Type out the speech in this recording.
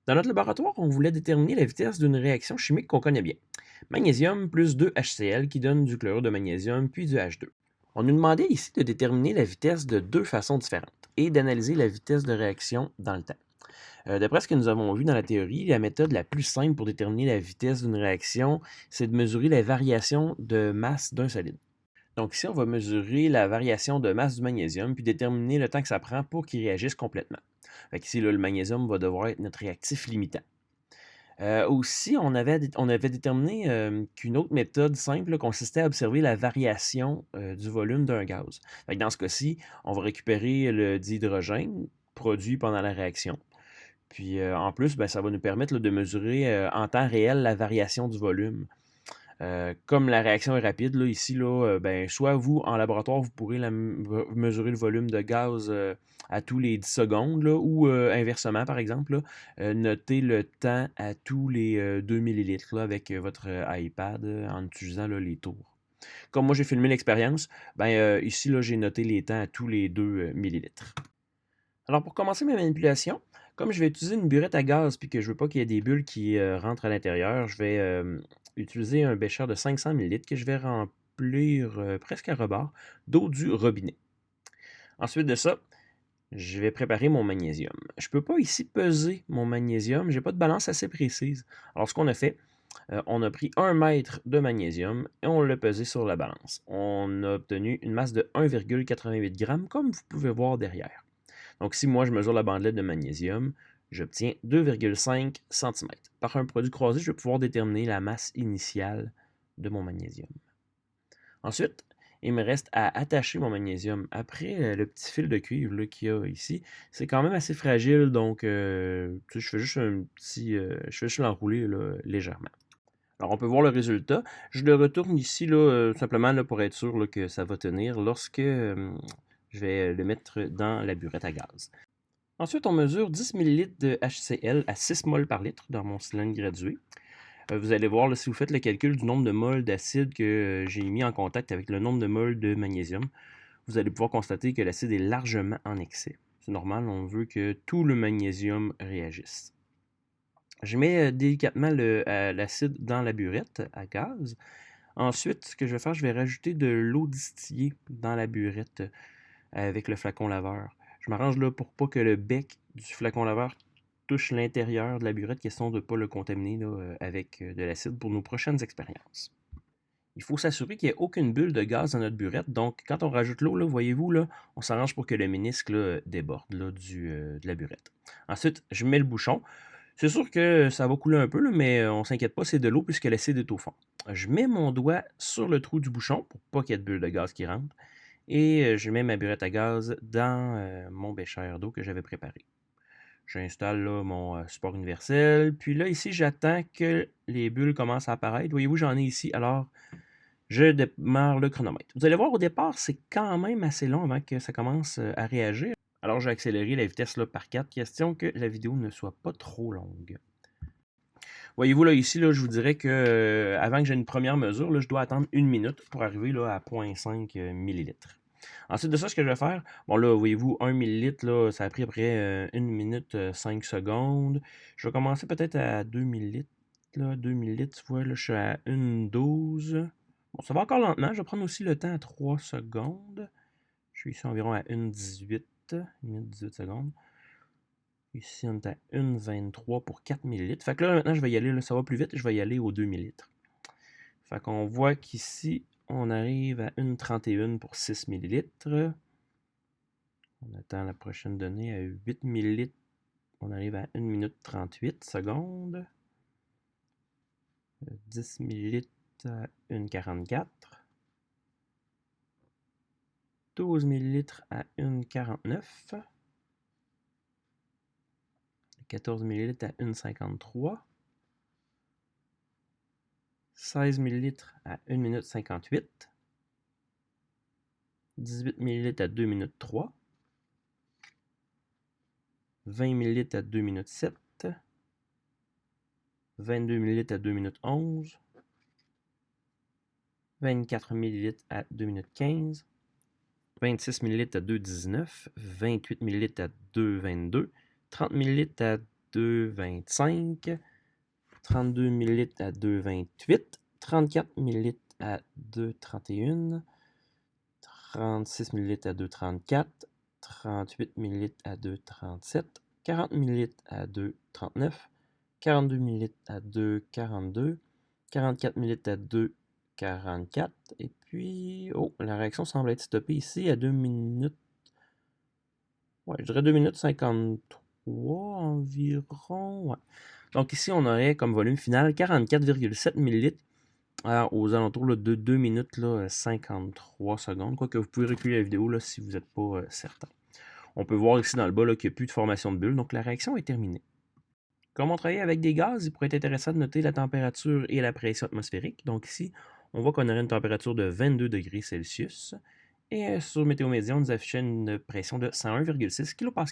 Dans notre laboratoire, on voulait déterminer la vitesse d'une réaction chimique qu'on connaît bien. Magnésium plus 2HCl qui donne du chlorure de magnésium puis du H2. On nous demandait ici de déterminer la vitesse de deux façons différentes et d'analyser la vitesse de réaction dans le temps. D'après ce que nous avons vu dans la théorie, la méthode la plus simple pour déterminer la vitesse d'une réaction, c'est de mesurer la variation de masse d'un solide. Donc ici, on va mesurer la variation de masse du magnésium puis déterminer le temps que ça prend pour qu'il réagisse complètement. Fait qu'ici, là, le magnésium va devoir être notre réactif limitant. Aussi, on avait déterminé qu'une autre méthode simple là, consistait à observer la variation du volume d'un gaz. Fait que dans ce cas-ci, on va récupérer le dihydrogène produit pendant la réaction. Puis en plus, ben, ça va nous permettre là, de mesurer en temps réel la variation du volume. Comme la réaction est rapide, là, ici, là, ben, soit vous, en laboratoire, vous pourrez mesurer le volume de gaz à tous les 10 secondes, là, ou inversement, par exemple, là, noter le temps à tous les 2 millilitres là, avec votre iPad en utilisant là, les tours. Comme moi, j'ai filmé l'expérience, ben, ici, là, j'ai noté les temps à tous les 2 millilitres. Alors, pour commencer mes manipulations, comme je vais utiliser une burette à gaz puis que je veux pas qu'il y ait des bulles qui rentrent à l'intérieur, je vais utiliser un bécher de 500 millilitres que je vais remplir presque à rebord d'eau du robinet. Ensuite de ça, je vais préparer mon magnésium. Je ne peux pas ici peser mon magnésium, j'ai pas de balance assez précise. Alors, ce qu'on a fait, on a pris 1 mètre de magnésium et on l'a pesé sur la balance. On a obtenu une masse de 1,88 g, comme vous pouvez voir derrière. Donc, si moi je mesure la bandelette de magnésium, j'obtiens 2,5 cm. Par un produit croisé, je vais pouvoir déterminer la masse initiale de mon magnésium. Ensuite, il me reste à attacher mon magnésium. Après, le petit fil de cuivre qu'il y a ici, c'est quand même assez fragile, donc je fais juste je fais juste l'enrouler là, légèrement. Alors, on peut voir le résultat. Je le retourne ici là, simplement là, pour être sûr là, que ça va tenir lorsque je vais le mettre dans la burette à gaz. Ensuite, on mesure 10 ml de HCl à 6 mol par litre dans mon cylindre gradué. Vous allez voir, là, si vous faites le calcul du nombre de moles d'acide que j'ai mis en contact avec le nombre de moles de magnésium, vous allez pouvoir constater que l'acide est largement en excès. C'est normal, on veut que tout le magnésium réagisse. Je mets délicatement l'acide dans la burette à gaz. Ensuite, ce que je vais faire, je vais rajouter de l'eau distillée dans la burette avec le flacon laveur. Je m'arrange là pour pas que le bec du flacon laveur touche l'intérieur de la burette, question de ne pas le contaminer là, avec de l'acide pour nos prochaines expériences. Il faut s'assurer qu'il n'y ait aucune bulle de gaz dans notre burette. Donc, quand on rajoute l'eau, là, voyez-vous, là, on s'arrange pour que le ménisque là, déborde là, de la burette. Ensuite, je mets le bouchon. C'est sûr que ça va couler un peu, là, mais on ne s'inquiète pas, c'est de l'eau puisque l'acide est au fond. Je mets mon doigt sur le trou du bouchon pour pas qu'il y ait de bulle de gaz qui rentre. Et je mets ma burette à gaz dans mon bécher d'eau que j'avais préparé. J'installe là mon support universel. Puis là, ici, j'attends que les bulles commencent à apparaître. Voyez-vous, j'en ai ici. Alors, je démarre le chronomètre. Vous allez voir, au départ, c'est quand même assez long avant que ça commence à réagir. Alors, j'ai accéléré la vitesse là, par 4, question que la vidéo ne soit pas trop longue. Voyez-vous, là, ici, là, je vous dirais que avant que j'ai une première mesure, là, je dois attendre 1 minute pour arriver là, à 0,5 millilitres. Ensuite de ça, ce que je vais faire, bon là, voyez-vous, 1 millilitre, là, ça a pris à peu près 1 minute 5 secondes. Je vais commencer peut-être à 2 millilitres. Là, 2 millilitres, tu vois, là, je suis à 1,12. Bon, ça va encore lentement. Je vais prendre aussi le temps à 3 secondes. Je suis ici environ à 1,18. 1 minute 18 secondes. Ici, on est à 1,23 pour 4 millilitres. Fait que là, maintenant, je vais y aller, là, ça va plus vite, je vais y aller aux 2 millilitres. Fait qu'on voit qu'ici, on arrive à 1,31 pour 6 millilitres. On attend la prochaine donnée à 8 millilitres. On arrive à 1 minute 38 secondes. 10 millilitres à 1,44. 12 millilitres à 1,49. 14 millilitres à 1,53. 16 millilitres à 1 minute 58. 18 millilitres à 2 minutes 3. 20 millilitres à 2 minutes 7. 22 millilitres à 2 minutes 11. 24 millilitres à 2 minutes 15. 26 millilitres à 2,19, 28 millilitres à 2,22, 30 millilitres à 2,25, 32 ml à 2,28, 34 ml à 2,31, 36 ml à 2,34, 38 ml à 2,37, 40 ml à 2,39, 42 ml à 2,42, 44 ml à 2,44, et puis, oh, la réaction semble être stoppée ici à 2 minutes, ouais, je dirais 2 minutes 53 environ, ouais. Donc ici, on aurait comme volume final 44,7 ml aux alentours là, de 2 minutes là, 53 secondes. Quoique vous pouvez reculer la vidéo là, si vous n'êtes pas certain. On peut voir ici dans le bas qu'il n'y a plus de formation de bulles, donc la réaction est terminée. Comme on travaille avec des gaz, il pourrait être intéressant de noter la température et la pression atmosphérique. Donc ici, on voit qu'on aurait une température de 22 degrés Celsius. Et sur Météo Média, on nous affichait une pression de 101,6 kPa.